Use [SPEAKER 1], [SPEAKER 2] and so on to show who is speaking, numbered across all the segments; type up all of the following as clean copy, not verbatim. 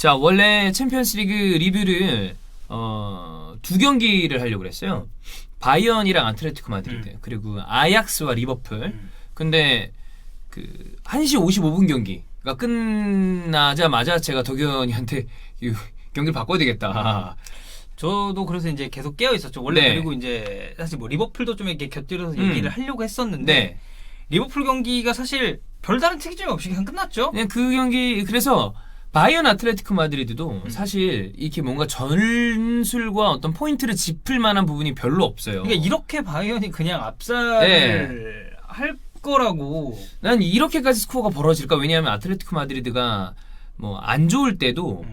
[SPEAKER 1] 자, 원래 챔피언스리그 리뷰를 두 경기를 하려고 그랬어요. 바이언이랑 아틀레티코 마드리드 그리고 아약스와 리버풀. 근데 그 1시 55분 경기가 끝나자마자 제가 덕현이한테 경기를 바꿔야 되겠다.
[SPEAKER 2] 저도 그래서 이제 계속 깨어 있었죠. 원래
[SPEAKER 1] 네.
[SPEAKER 2] 그리고 이제 사실 뭐 리버풀도 좀 이렇게 곁들여서 얘기를 하려고 했었는데
[SPEAKER 1] 네.
[SPEAKER 2] 리버풀 경기가 사실 별다른 특이점이 없이 그냥 끝났죠.
[SPEAKER 1] 그냥 그 경기 그래서 바이언 아틀레티코 마드리드도 사실 이렇게 뭔가 전술과 어떤 포인트를 짚을 만한 부분이 별로 없어요.
[SPEAKER 2] 그러니까 이렇게 바이언이 그냥 압살을 할 거라고.
[SPEAKER 1] 난 이렇게까지 스코어가 벌어질까? 왜냐하면 아틀레티코 마드리드가 뭐 안 좋을 때도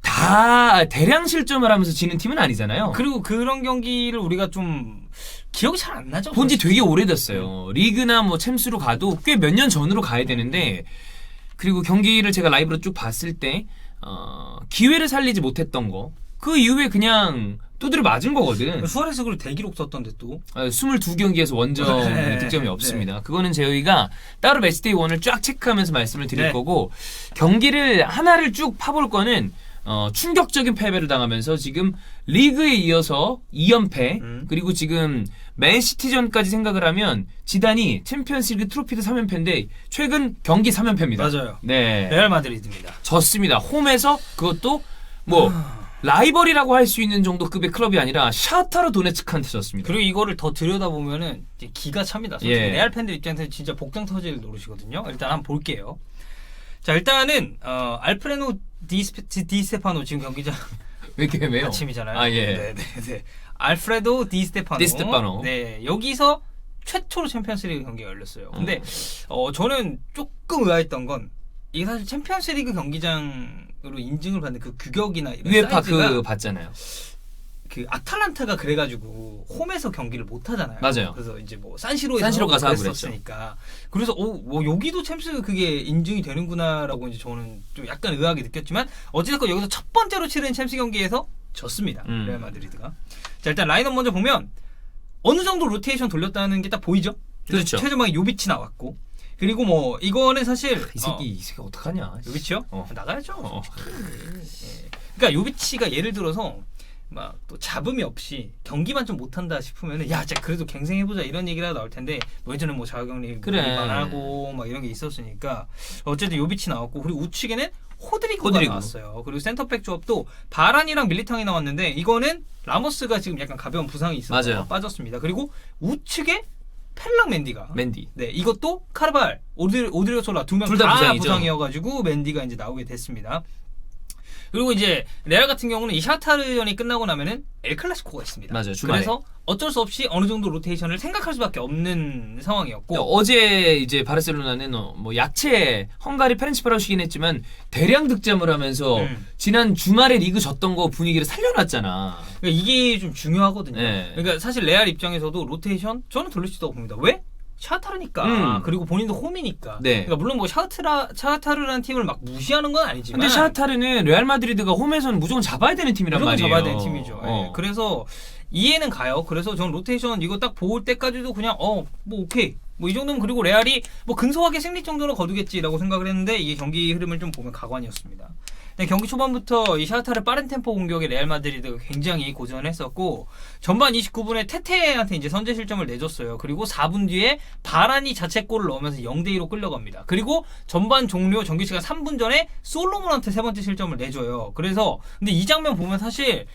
[SPEAKER 1] 다 대량 실점을 하면서 지는 팀은 아니잖아요.
[SPEAKER 2] 그리고 그런 경기를 우리가 좀 기억이 잘 안 나죠.
[SPEAKER 1] 본지 되게 오래됐어요. 리그나 뭐 챔스로 가도 꽤 몇 년 전으로 가야 되는데, 그리고 경기를 제가 라이브로 쭉 봤을 때 기회를 살리지 못했던 거, 그 이후에 그냥 두드려 맞은 거거든.
[SPEAKER 2] 수아레스 그리고 대기록 썼던데 또
[SPEAKER 1] 22경기에서 원정
[SPEAKER 2] 네.
[SPEAKER 1] 득점이 없습니다. 그거는 저희가 따로 매치데이 1을 쫙 체크하면서 말씀을 드릴
[SPEAKER 2] 네.
[SPEAKER 1] 거고, 경기를 하나를 쭉 파볼 거는 충격적인 패배를 당하면서 지금 리그에 이어서 2연패 그리고 지금 맨시티전까지 생각을 하면 지단이 챔피언스리그 트로피도 3연패인데 최근 경기 3연패입니다.
[SPEAKER 2] 맞아요.
[SPEAKER 1] 네.
[SPEAKER 2] 레알 마드리드입니다.
[SPEAKER 1] 졌습니다. 홈에서 그것도 뭐 라이벌이라고 할 수 있는 정도 급의 클럽이 아니라 샤타르 도네츠크한테 졌습니다.
[SPEAKER 2] 그리고 이거를 더 들여다보면은 이제 기가 찹니다. 솔직히
[SPEAKER 1] 예.
[SPEAKER 2] 레알 팬들 입장에서 진짜 복장 터질 노릇이거든요. 일단 한번 볼게요. 자, 일단은 알프레노 디스테파노 지금 경기장
[SPEAKER 1] 왜 이렇게 왜요?
[SPEAKER 2] 아침이잖아요.
[SPEAKER 1] 아, 예.
[SPEAKER 2] 네네네. 알프레도 디스테파노. 네, 여기서 최초로 챔피언스리그 경기가 열렸어요. 근데 저는 조금 의아했던 건 이게 사실 챔피언스리그 경기장으로 인증을 받는 그 규격이나 이런
[SPEAKER 1] UEFA
[SPEAKER 2] 사이즈가
[SPEAKER 1] 그 봤잖아요.
[SPEAKER 2] 그 아탈란타가 그래가지고 홈에서 경기를 못 하잖아요.
[SPEAKER 1] 맞아요.
[SPEAKER 2] 그래서 이제 뭐 산시로에서
[SPEAKER 1] 산시로 가서 하고
[SPEAKER 2] 그랬었으니까. 그래서 뭐 여기도 챔스 그게 인증이 되는구나라고 이제 저는 좀 약간 의아하게 느꼈지만 어찌됐건 여기서 첫 번째로 치른 챔스 경기에서 졌습니다. 레알 마드리드가. 자, 일단 라인업 먼저 보면 어느 정도 로테이션 돌렸다는 게 딱 보이죠?
[SPEAKER 1] 그렇죠.
[SPEAKER 2] 최전방에 요비치 나왔고. 그리고 뭐 이거는 사실
[SPEAKER 1] 이 새끼 어떡하냐?
[SPEAKER 2] 요비치요?
[SPEAKER 1] 어.
[SPEAKER 2] 나가야죠. 그러니까 요비치가 예를 들어서 막 또 잡음이 없이 경기만 좀 못한다 싶으면은 야, 진짜 그래도 갱생해보자 이런 얘기가 나올 텐데 뭐 예전에 뭐 자가격리
[SPEAKER 1] 그래.
[SPEAKER 2] 위반하고 막 이런 게 있었으니까 어쨌든 요비치 나왔고 그리고 우측에는 호드리고가 나왔어요. 그리고 센터백 조합도 바란이랑 밀리탕이 나왔는데 이거는 라모스가 지금 약간 가벼운 부상이 있어서
[SPEAKER 1] 맞아요.
[SPEAKER 2] 빠졌습니다. 그리고 우측에 펠랑 맨디가
[SPEAKER 1] 맨디.
[SPEAKER 2] 네, 이것도 카르발, 오드리오 솔라 두 명
[SPEAKER 1] 둘다
[SPEAKER 2] 다
[SPEAKER 1] 부상이죠.
[SPEAKER 2] 부상이어가지고 맨디가 이제 나오게 됐습니다. 그리고 이제 레알 같은 경우는 이 샤타르전이 끝나고 나면은 엘 클라시코가 있습니다.
[SPEAKER 1] 맞아요, 주말에.
[SPEAKER 2] 그래서 어쩔 수 없이 어느 정도 로테이션을 생각할 수밖에 없는 상황이었고
[SPEAKER 1] 어제 이제 바르셀로나는 뭐 야채 헝가리 페렌치바로시긴 했지만 대량 득점을 하면서 지난 주말에 리그 졌던 거 분위기를 살려놨잖아.
[SPEAKER 2] 그러니까 이게 좀 중요하거든요.
[SPEAKER 1] 네.
[SPEAKER 2] 그러니까 사실 레알 입장에서도 로테이션 저는 돌릴 수 있다고 봅니다. 왜? 샤타르니까. 그리고 본인도 홈이니까.
[SPEAKER 1] 네.
[SPEAKER 2] 그러니까 물론 뭐 샤타르라는 팀을 막 무시하는 건 아니지만
[SPEAKER 1] 근데 샤타르는 레알 마드리드가 홈에서는 무조건 잡아야 되는 팀이란
[SPEAKER 2] 무조건
[SPEAKER 1] 말이에요.
[SPEAKER 2] 잡아야 되는 팀이죠. 예. 그래서 이해는 가요. 그래서 전 로테이션 이거 딱 볼 때까지도 그냥 뭐 오케이. 뭐 이 정도면 그리고 레알이 뭐 근소하게 승리 정도는 거두겠지라고 생각을 했는데 이게 경기 흐름을 좀 보면 가관이었습니다. 경기 초반부터 이 샤타르 빠른 템포 공격에 레알 마드리드가 굉장히 고전했었고 전반 29분에 테테한테 이제 선제 실점을 내줬어요. 그리고 4분 뒤에 바란이 자책골을 넣으면서 0대2로 끌려갑니다. 그리고 전반 종료 정규 시간 3분 전에 솔로몬한테 세 번째 실점을 내줘요. 그래서 근데 이 장면 보면 사실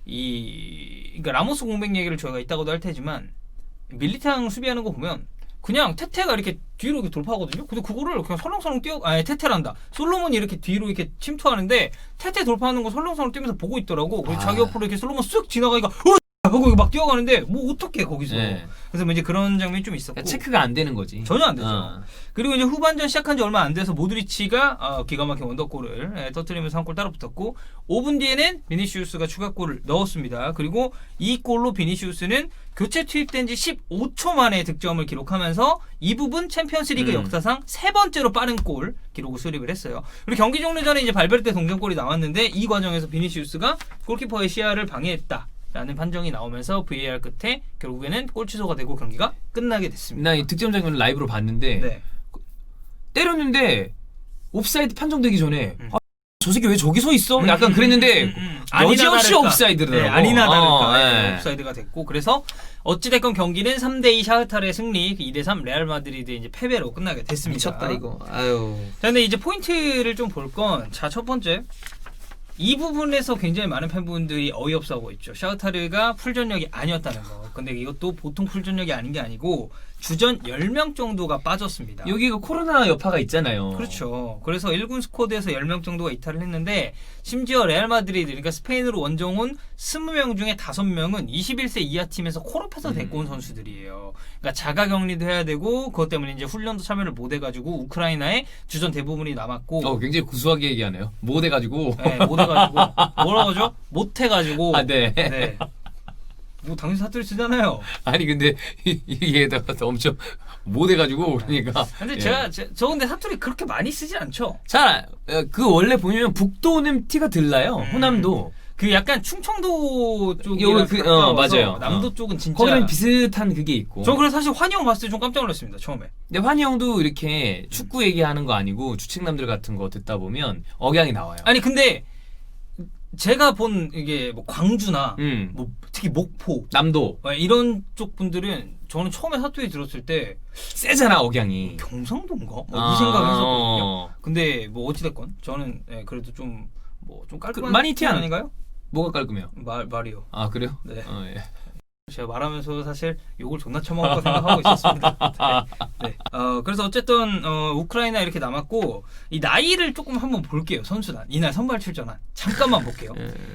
[SPEAKER 2] 그러니까 라모스 공백 얘기를 저희가 이따가도 할 테지만 밀리탕 수비하는 거 보면 그냥 테테가 이렇게 뒤로 이렇게 돌파하거든요. 근데 그거를 그냥 설렁설렁 테테란다. 솔로몬이 이렇게 뒤로 이렇게 침투하는데 테테 돌파하는 거 설렁설렁 뛰면서 보고 있더라고. 그리고 자기 옆으로 이렇게 솔로몬 쓱 지나가니까 하고 막 뛰어가는데 뭐 어떡해 거기서.
[SPEAKER 1] 네.
[SPEAKER 2] 그래서 뭐 이제 그런 장면이 좀 있었고.
[SPEAKER 1] 체크가 안 되는 거지.
[SPEAKER 2] 전혀 안 되죠. 그리고 이제 후반전 시작한 지 얼마 안 돼서 모드리치가 기가 막힌 원더골을 터뜨리면서 한 골 따라 붙었고 5분 뒤에는 비니시우스가 추가골을 넣었습니다. 그리고 이 골로 비니시우스는 교체 투입된 지 15초 만에 득점을 기록하면서 이 부분 챔피언스리그 역사상 세 번째로 빠른 골 기록을 수립을 했어요. 그리고 경기 종료 전에 이제 발베르테 동점골이 나왔는데 이 과정에서 비니시우스가 골키퍼의 시야를 방해했다. 라는 판정이 나오면서 VAR 끝에 결국에는 골 취소가 되고 경기가 끝나게 됐습니다.
[SPEAKER 1] 나 이 득점 장면을 라이브로 봤는데
[SPEAKER 2] 네.
[SPEAKER 1] 때렸는데 옵사이드 판정되기 전에 저 새끼 왜 저기 서 있어? 약간 그랬는데 여지없이
[SPEAKER 2] 다를까.
[SPEAKER 1] 옵사이드더라고.
[SPEAKER 2] 네, 아니나 다를까
[SPEAKER 1] 네.
[SPEAKER 2] 옵사이드가 됐고 그래서 어찌됐건 경기는 3대2 샤흐타르의 승리, 2대3 레알 마드리드의 이제 패배로 끝나게 됐습니다.
[SPEAKER 1] 미쳤다 이거. 아유.
[SPEAKER 2] 자, 근데 이제 포인트를 좀 볼 건, 자, 첫 번째. 이 부분에서 굉장히 많은 팬분들이 어이없어하고 있죠. 샤흐타르가 풀전력이 아니었다는 거. 근데 이것도 보통 풀전력이 아닌 게 아니고 주전 10명 정도가 빠졌습니다.
[SPEAKER 1] 여기가 코로나 여파가 있잖아요.
[SPEAKER 2] 그렇죠. 그래서 1군 스쿼드에서 10명 정도가 이탈을 했는데 심지어 레알 마드리드, 그러니까 스페인으로 원정 온 20명 중에 5명은 21세 이하 팀에서 콜업해서 데리고 온 선수들이에요. 그러니까 자가 격리도 해야 되고 그것 때문에 이제 훈련도 참여를 못 해가지고 우크라이나에 주전 대부분이 남았고.
[SPEAKER 1] 굉장히 구수하게 얘기하네요. 못 해가지고.
[SPEAKER 2] 네, 못 해가지고. 뭐라고 하죠? 못 해가지고.
[SPEAKER 1] 아, 네.
[SPEAKER 2] 네. 뭐 당연히 사투리 쓰잖아요.
[SPEAKER 1] 아니 근데 이게다가 엄청 못 해가지고 그러니까.
[SPEAKER 2] 근데
[SPEAKER 1] 예.
[SPEAKER 2] 저 근데 사투리 그렇게 많이 쓰지 않죠?
[SPEAKER 1] 잘 그 원래 보면 북도는 티가 들나요. 호남도.
[SPEAKER 2] 그 약간 충청도 쪽이랑
[SPEAKER 1] 요
[SPEAKER 2] 가까워서
[SPEAKER 1] 맞아요.
[SPEAKER 2] 남도 쪽은 진짜.
[SPEAKER 1] 거기랑 비슷한 그게 있고.
[SPEAKER 2] 저 그래서 사실 환희 형 봤을 때 좀 깜짝 놀랐습니다. 처음에.
[SPEAKER 1] 근데 환희 형도 이렇게 축구 얘기하는 거 아니고 주책남들 같은 거 듣다 보면 억양이 나와요.
[SPEAKER 2] 아니 근데 제가 본 이게 뭐 광주나 뭐 특히 목포
[SPEAKER 1] 남도
[SPEAKER 2] 이런 쪽 분들은 저는 처음에 사투리 들었을 때
[SPEAKER 1] 세잖아 억양이.
[SPEAKER 2] 경상도인가? 뭐 이 생각을 했었거든요. 근데 뭐 어찌됐건 저는 그래도 좀 깔끔한
[SPEAKER 1] 많이
[SPEAKER 2] 티 아닌가요?
[SPEAKER 1] 뭐가 깔끔해요?
[SPEAKER 2] 말이요.
[SPEAKER 1] 아 그래요?
[SPEAKER 2] 네.
[SPEAKER 1] 예.
[SPEAKER 2] 제가 말하면서 사실 욕을 존나 처먹을 거 생각하고 있었습니다. 네. 그래서 어쨌든 우크라이나 이렇게 남았고 이 나이를 조금 한번 볼게요. 선수단 이날 선발 출전한 잠깐만 볼게요.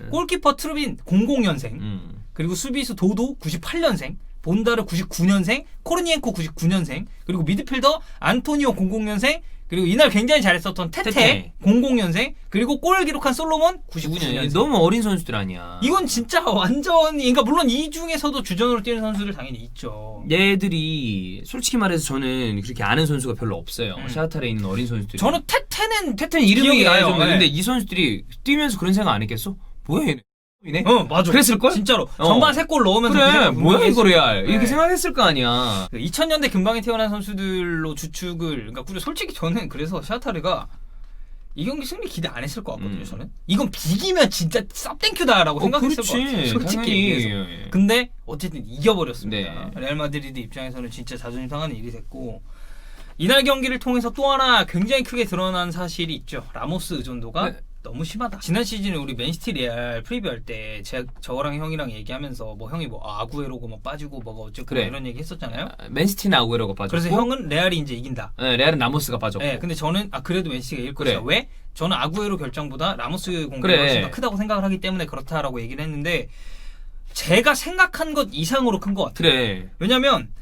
[SPEAKER 2] 골키퍼 트루빈 00년생 그리고 수비수 도도 98년생 본다르 99년생 코르니엔코 99년생 그리고 미드필더 안토니오 00년생 그리고 이날 굉장히 잘했었던 테테 00년생 그리고 골 기록한 솔로몬 99년생.
[SPEAKER 1] 너무 어린 선수들 아니야.
[SPEAKER 2] 이건 진짜 완전히 그러니까 물론 이 중에서도 주전으로 뛰는 선수들 당연히 있죠.
[SPEAKER 1] 얘들이 솔직히 말해서 저는 그렇게 아는 선수가 별로 없어요. 샤흐타르에 있는 어린 선수들이.
[SPEAKER 2] 저는 테테는
[SPEAKER 1] 이름이
[SPEAKER 2] 기억이 나요.
[SPEAKER 1] 알죠.
[SPEAKER 2] 네.
[SPEAKER 1] 근데 이 선수들이 뛰면서 그런 생각 안 했겠어? 뭐야 얘네? 이네?
[SPEAKER 2] 맞아.
[SPEAKER 1] 그랬을걸?
[SPEAKER 2] 진짜로 전반 3골 넣으면서
[SPEAKER 1] 그래 뭐야 이거 레알 이렇게
[SPEAKER 2] 네.
[SPEAKER 1] 생각했을 거 아니야.
[SPEAKER 2] 2000년대 근방에 태어난 선수들로 주축을 그러니까 그리고 솔직히 저는 그래서 샤타르가 이 경기 승리 기대 안 했을 것 같거든요. 저는 이건 비기면 진짜 쌉땡큐다라고 생각했을 것 같아요. 솔직히 얘기해서. 근데 어쨌든 이겨버렸습니다.
[SPEAKER 1] 네.
[SPEAKER 2] 레알 마드리드 입장에서는 진짜 자존심 상하는 일이 됐고 이날 경기를 통해서 또 하나 굉장히 크게 드러난 사실이 있죠. 라모스 의존도가 너무 심하다. 지난 시즌에 우리 맨시티 레알 프리뷰할 때 저랑 형이랑 얘기하면서 뭐 형이 뭐 아구에로고 뭐 빠지고 뭐가 어쩌고
[SPEAKER 1] 그래.
[SPEAKER 2] 이런 얘기 했었잖아요.
[SPEAKER 1] 맨시티는 아구에로가 빠졌고
[SPEAKER 2] 그래서 형은 레알이 이제 이긴다.
[SPEAKER 1] 네, 레알은 라모스가 빠졌고.
[SPEAKER 2] 네, 근데 저는 그래도 맨시티가 이길
[SPEAKER 1] 그래.
[SPEAKER 2] 것이다. 왜? 저는 아구에로 결정보다 라모스 공격이
[SPEAKER 1] 그래.
[SPEAKER 2] 훨씬 더 크다고 생각을 하기 때문에 그렇다라고 얘기를 했는데 제가 생각한 것 이상으로 큰 것 같아요.
[SPEAKER 1] 그래.
[SPEAKER 2] 왜냐면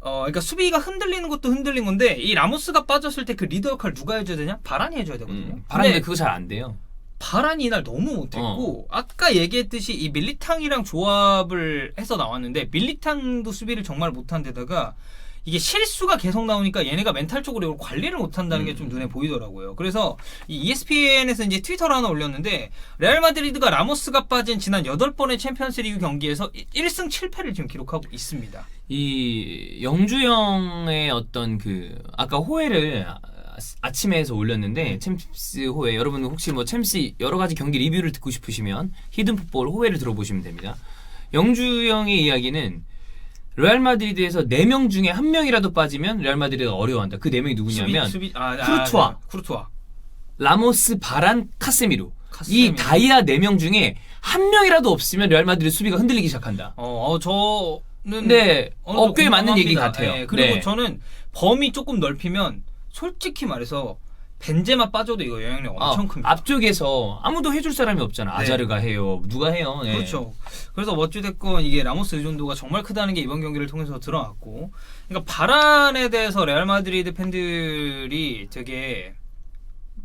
[SPEAKER 2] 그러니까 수비가 흔들리는 것도 흔들린 건데 이 라모스가 빠졌을 때 그 리더 역할 누가 해줘야 되냐? 바란이 해줘야 되거든요.
[SPEAKER 1] 바란인데 그거 잘 안 돼요.
[SPEAKER 2] 바란이 이날 너무 못했고 아까 얘기했듯이 이 밀리탕이랑 조합을 해서 나왔는데 밀리탕도 수비를 정말 못한 데다가 이게 실수가 계속 나오니까 얘네가 멘탈적으로 이걸 관리를 못한다는 게 좀 눈에 보이더라고요. 그래서 이 ESPN에서 이제 트위터를 하나 올렸는데 레알 마드리드가 라모스가 빠진 지난 8번의 챔피언스리그 경기에서 1승 7패를 지금 기록하고 있습니다.
[SPEAKER 1] 이 영주형의 어떤 아까 호회를 아침에 해서 올렸는데 챔스 호회 여러분 혹시 뭐 챔스 여러 가지 경기 리뷰를 듣고 싶으시면 히든풋볼 호회를 들어보시면 됩니다. 영주형의 이야기는 레알 마드리드에서 4명 중에 1명이라도 빠지면 레알 마드리드가 어려워한다. 그 4명이 누구냐면 쿠르투아, 라모스, 바란, 카세미루. 이 다이아 4명 중에 1명이라도 없으면 레알 마드리드 수비가 흔들리기 시작한다.
[SPEAKER 2] 저는
[SPEAKER 1] 근데 어깨에 맞는 얘기 같아요.
[SPEAKER 2] 네, 그리고 저는 범위 조금 넓히면 솔직히 말해서 벤제마 빠져도 이거 영향력 엄청 큽니다.
[SPEAKER 1] 앞쪽에서 아무도 해줄 사람이 없잖아. 아자르가 해요. 누가 해요? 네.
[SPEAKER 2] 그렇죠. 그래서 어찌됐건 이게 라모스 의존도가 정말 크다는 게 이번 경기를 통해서 드러났고 그러니까 바란에 대해서 레알 마드리드 팬들이 되게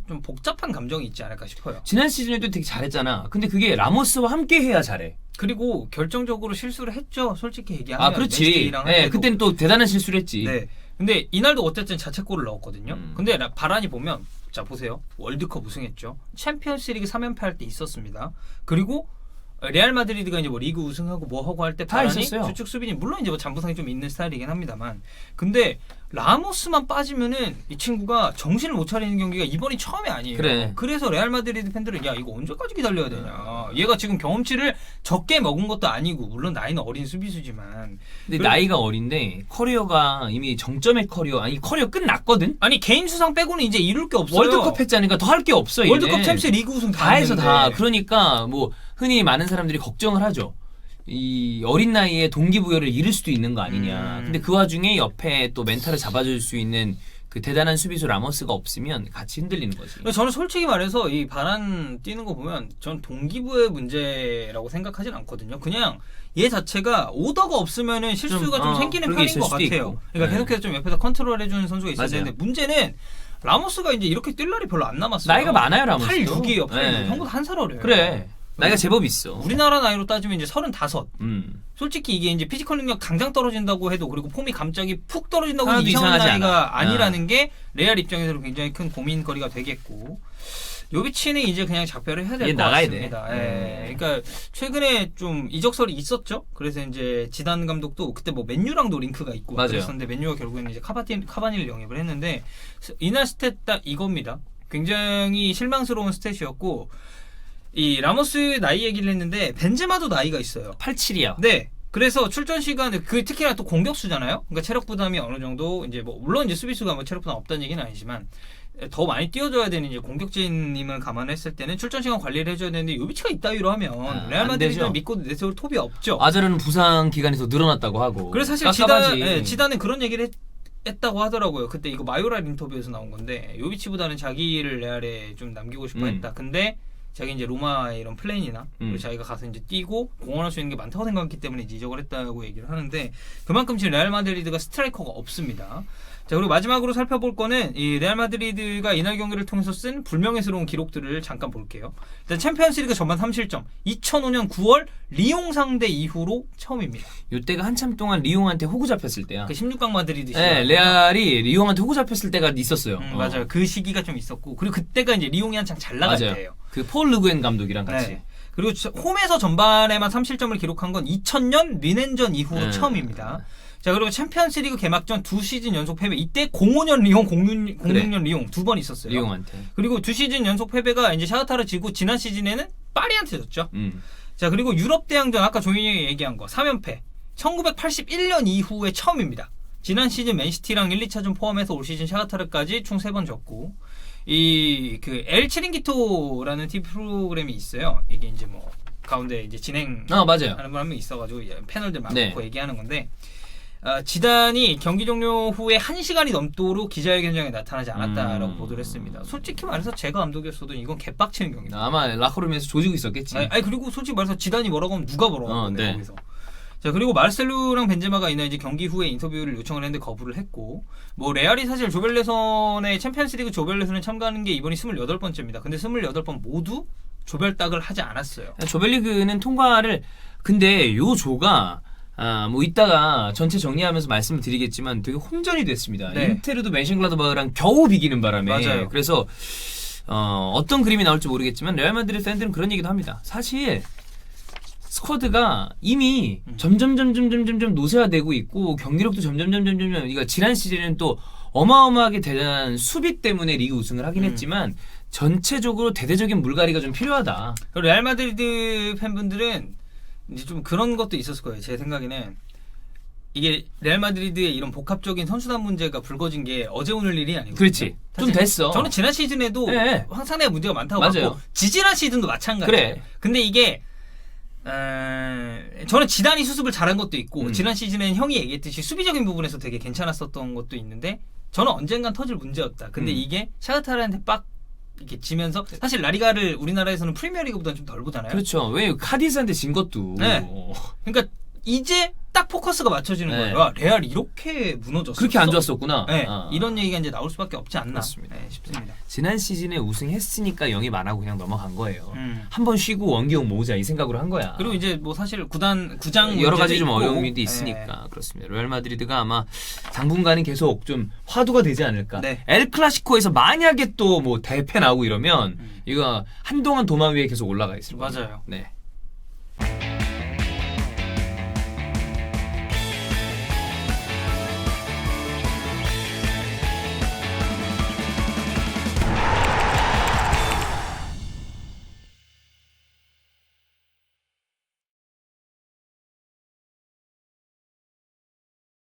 [SPEAKER 2] 좀 복잡한 감정이 있지 않을까 싶어요.
[SPEAKER 1] 지난 시즌에도 되게 잘했잖아. 근데 그게 라모스와 함께 해야 잘해.
[SPEAKER 2] 그리고 결정적으로 실수를 했죠. 솔직히 얘기하면.
[SPEAKER 1] 그렇지. 네, 그때는 또 대단한 실수를 했지.
[SPEAKER 2] 네. 근데 이날도 어쨌든 자책골을 넣었거든요. 근데 바란이 보면 자 보세요. 월드컵 우승했죠. 챔피언스리그 3연패 할 때 있었습니다. 그리고 레알 마드리드가 이제 뭐 리그 우승하고 뭐 하고 할 때 바란이 주축 수비는 물론 이제 뭐 잠부상이 좀 있는 스타일이긴 합니다만 근데 라모스만 빠지면은 이 친구가 정신을 못 차리는 경기가 이번이 처음이 아니에요.
[SPEAKER 1] 그래.
[SPEAKER 2] 그래서 레알 마드리드 팬들은 야 이거 언제까지 기다려야 되냐. 얘가 지금 경험치를 적게 먹은 것도 아니고 물론 나이는 어린 수비수지만.
[SPEAKER 1] 근데 나이가 어린데 커리어가 이미 정점의 커리어 아니 커리어 끝났거든.
[SPEAKER 2] 아니 개인 수상 빼고는 이제 이룰 게 없어요.
[SPEAKER 1] 월드컵 했자니까 더 할 게 없어. 얘는.
[SPEAKER 2] 월드컵 챔스 리그 우승
[SPEAKER 1] 다 해서 다.
[SPEAKER 2] 했는데.
[SPEAKER 1] 그러니까 뭐 흔히 많은 사람들이 걱정을 하죠. 이 어린 나이에 동기부여를 잃을 수도 있는 거 아니냐. 근데 그 와중에 옆에 또 멘탈을 잡아줄 수 있는 그 대단한 수비수 라모스가 없으면 같이 흔들리는 거지.
[SPEAKER 2] 저는 솔직히 말해서 이 바란 뛰는 거 보면 전 동기부의 문제라고 생각하진 않거든요. 그냥 얘 자체가 오더가 없으면은 실수가 좀 생기는
[SPEAKER 1] 그런 게
[SPEAKER 2] 편인
[SPEAKER 1] 있을
[SPEAKER 2] 것
[SPEAKER 1] 수도
[SPEAKER 2] 같아요.
[SPEAKER 1] 있고.
[SPEAKER 2] 그러니까
[SPEAKER 1] 네.
[SPEAKER 2] 계속해서 좀 옆에서 컨트롤해주는 선수가 있어야
[SPEAKER 1] 맞아요.
[SPEAKER 2] 되는데 문제는 라모스가 이제 이렇게 뛸 날이 별로 안 남았어요.
[SPEAKER 1] 나이가 많아요, 라모스도.
[SPEAKER 2] 86이에요.
[SPEAKER 1] 네.
[SPEAKER 2] 형보다 한 살 어려요.
[SPEAKER 1] 그래. 나이가 제법 있어.
[SPEAKER 2] 우리나라 나이로 따지면 이제 35. 솔직히 이게 이제 피지컬 능력 당장 떨어진다고 해도 그리고 폼이 갑자기 푹 떨어진다고 해도
[SPEAKER 1] 하나도
[SPEAKER 2] 이상한
[SPEAKER 1] 이상하지
[SPEAKER 2] 나이가
[SPEAKER 1] 않아.
[SPEAKER 2] 아니라는 게 레알 입장에서는 굉장히 큰 고민거리가 되겠고 요비치는 이제 그냥 작별을 해야 될
[SPEAKER 1] 얘
[SPEAKER 2] 것
[SPEAKER 1] 나가야
[SPEAKER 2] 같습니다.
[SPEAKER 1] 돼.
[SPEAKER 2] 예. 그러니까 최근에 좀 이적설이 있었죠. 그래서 이제 지단 감독도 그때 뭐 맨유랑도 링크가 있고
[SPEAKER 1] 맞아요.
[SPEAKER 2] 그랬었는데 맨유가 결국에는 이제 카바니를 영입을 했는데 이날 스탯 딱 이겁니다. 굉장히 실망스러운 스탯이었고 이 라모스 나이 얘기를 했는데 벤제마도 나이가 있어요.
[SPEAKER 1] 87이야.
[SPEAKER 2] 네. 그래서 출전 시간에 그 특히나 또 공격수잖아요. 그러니까 체력 부담이 어느 정도 이제 뭐 물론 이제 수비수가 뭐 체력 부담 없다는 얘기는 아니지만 더 많이 뛰어줘야 되는 이제 공격진님을 감안했을 때는 출전 시간 관리를 해줘야 되는데 요비치가 이따위로 하면 레알
[SPEAKER 1] 안
[SPEAKER 2] 마드리드는
[SPEAKER 1] 되죠.
[SPEAKER 2] 믿고 내세울 톱이 없죠.
[SPEAKER 1] 아자르는 부상 기간이 더 늘어났다고 하고.
[SPEAKER 2] 그래서 사실 지단은 그런 얘기를 했다고 하더라고요. 그때 이거 마요랄 인터뷰에서 나온 건데 요비치보다는 자기를 레알에 좀 남기고 싶어 했다. 근데 자기 이제 로마의 이런 플랜이나 그리고 자기가 가서 이제 뛰고 공헌할 수 있는 게 많다고 생각했기 때문에 이제 이적을 했다고 얘기를 하는데 그만큼 지금 레알 마드리드가 스트라이커가 없습니다. 자 그리고 마지막으로 살펴볼 거는 이 레알 마드리드가 이날 경기를 통해서 쓴 불명예스러운 기록들을 잠깐 볼게요. 일단 챔피언스리그 전반 3실점 2005년 9월 리옹 상대 이후로 처음입니다.
[SPEAKER 1] 이때가 한참 동안 리옹한테 호구 잡혔을 때야.
[SPEAKER 2] 그 16강 마드리드 시절.
[SPEAKER 1] 네, 레알이 리옹한테 호구 잡혔을 때가 있었어요.
[SPEAKER 2] 맞아요. 그 시기가 좀 있었고 그리고 그때가 이제 리옹이 한창 잘 나갈
[SPEAKER 1] 맞아요.
[SPEAKER 2] 때예요.
[SPEAKER 1] 그 폴 르구엔 감독이랑 같이.
[SPEAKER 2] 네. 그리고 홈에서 전반에만 3실점을 기록한 건 2000년 리넨전 이후로 처음입니다. 자 그리고 챔피언스리그 개막전 2시즌 연속 패배. 이때 05년 리옹, 06년 리옹 두 번 있었어요.
[SPEAKER 1] 리옹한테.
[SPEAKER 2] 그리고 2시즌 연속 패배가 이제 샤흐타르 지고 지난 시즌에는 파리한테 졌죠. 자 그리고 유럽 대항전 아까 조인이 얘기한 거 3연패. 1981년 이후에 처음입니다. 지난 시즌 맨시티랑 1, 2차전 포함해서 올 시즌 샤흐타르까지 총 3번 졌고 이 그 엘 치링기토라는 TV 프로그램이 있어요. 이게 이제 뭐 가운데 이제 진행
[SPEAKER 1] 맞아요.
[SPEAKER 2] 하는 분 한 명 있어가지고 패널들 많고
[SPEAKER 1] 네.
[SPEAKER 2] 얘기하는 건데 지단이 경기 종료 후에 1시간이 넘도록 기자회견장에 나타나지 않았다라고 보도를 했습니다. 솔직히 말해서 제가 감독이었어도 이건 개빡치는 경기입니다.
[SPEAKER 1] 아마 라커룸에서 조지고 있었겠지.
[SPEAKER 2] 아니 그리고 솔직히 말해서 지단이 뭐라고 하면 누가 뭐라고 하는 건데
[SPEAKER 1] 네.
[SPEAKER 2] 거기서. 자 그리고 마르셀루랑 벤제마가 이날 이제 경기 후에 인터뷰를 요청을 했는데 거부를 했고 뭐 레알이 사실 조별예선에 챔피언스리그 조별예선에 참가하는 게 이번이 28번째입니다. 근데 28번 모두 조별딱을 하지 않았어요.
[SPEAKER 1] 조별리그는 통과를 근데 요 조가 뭐 이따가 전체 정리하면서 말씀을 드리겠지만 되게 혼전이 됐습니다.
[SPEAKER 2] 네.
[SPEAKER 1] 인테르도 맨션글라드바흐랑 겨우 비기는 바람에
[SPEAKER 2] 맞아요.
[SPEAKER 1] 그래서 어떤 그림이 나올지 모르겠지만 레알 마드리드 팬들은 그런 얘기도 합니다. 사실 스쿼드가 이미 점점 노쇠화되고 있고 경기력도 점점 그러니까 지난 시즌에는 또 어마어마하게 대단한 수비 때문에 리그 우승을 하긴 했지만 전체적으로 대대적인 물갈이가 좀 필요하다.
[SPEAKER 2] 그리고 레알 마드리드 팬분들은 이제 좀 그런 것도 있었을 거예요. 제 생각에는 이게 레알 마드리드의 이런 복합적인 선수단 문제가 불거진 게 어제 오늘 일이 아니고
[SPEAKER 1] 그렇지. 좀 됐어.
[SPEAKER 2] 저는 지난 시즌에도
[SPEAKER 1] 네.
[SPEAKER 2] 상당히 문제가 많다고
[SPEAKER 1] 맞아요.
[SPEAKER 2] 봤고 지지난 시즌도 마찬가지예요.
[SPEAKER 1] 그래.
[SPEAKER 2] 근데 이게 저는 지단이 수습을 잘한 것도 있고 지난 시즌에는 형이 얘기했듯이 수비적인 부분에서 되게 괜찮았었던 것도 있는데 저는 언젠간 터질 문제였다. 근데 이게 샤흐타르한테 빡 이렇게 지면서 사실 라리가를 우리나라에서는 프리미어리그보다는 좀 덜 보잖아요.
[SPEAKER 1] 그렇죠. 왜 카디스한테 진 것도.
[SPEAKER 2] 네. 그러니까 이제 딱 포커스가 맞춰지는
[SPEAKER 1] 네.
[SPEAKER 2] 거예요. 아, 레알 이렇게 무너졌어.
[SPEAKER 1] 그렇게 안 좋았었구나.
[SPEAKER 2] 네. 이런 얘기가 이제 나올 수밖에 없지 않나
[SPEAKER 1] 그렇습니다.
[SPEAKER 2] 싶습니다.
[SPEAKER 1] 지난 시즌에 우승했으니까 영입 안 하고 그냥 넘어간 거예요. 한 번 쉬고 원기용 모으자 이 생각으로 한 거야.
[SPEAKER 2] 그리고 이제 뭐 사실 구장
[SPEAKER 1] 여러 가지 좀
[SPEAKER 2] 있고.
[SPEAKER 1] 어려움이 있으니까 그렇습니다. 레알 마드리드가 아마 당분간은 계속 좀 화두가 되지 않을까.
[SPEAKER 2] 네.
[SPEAKER 1] 엘 클라시코에서 만약에 또 뭐 대패 나오고 이러면 이거 한동안 도마 위에 계속 올라가 있을 거예요.
[SPEAKER 2] 맞아요.
[SPEAKER 1] 네.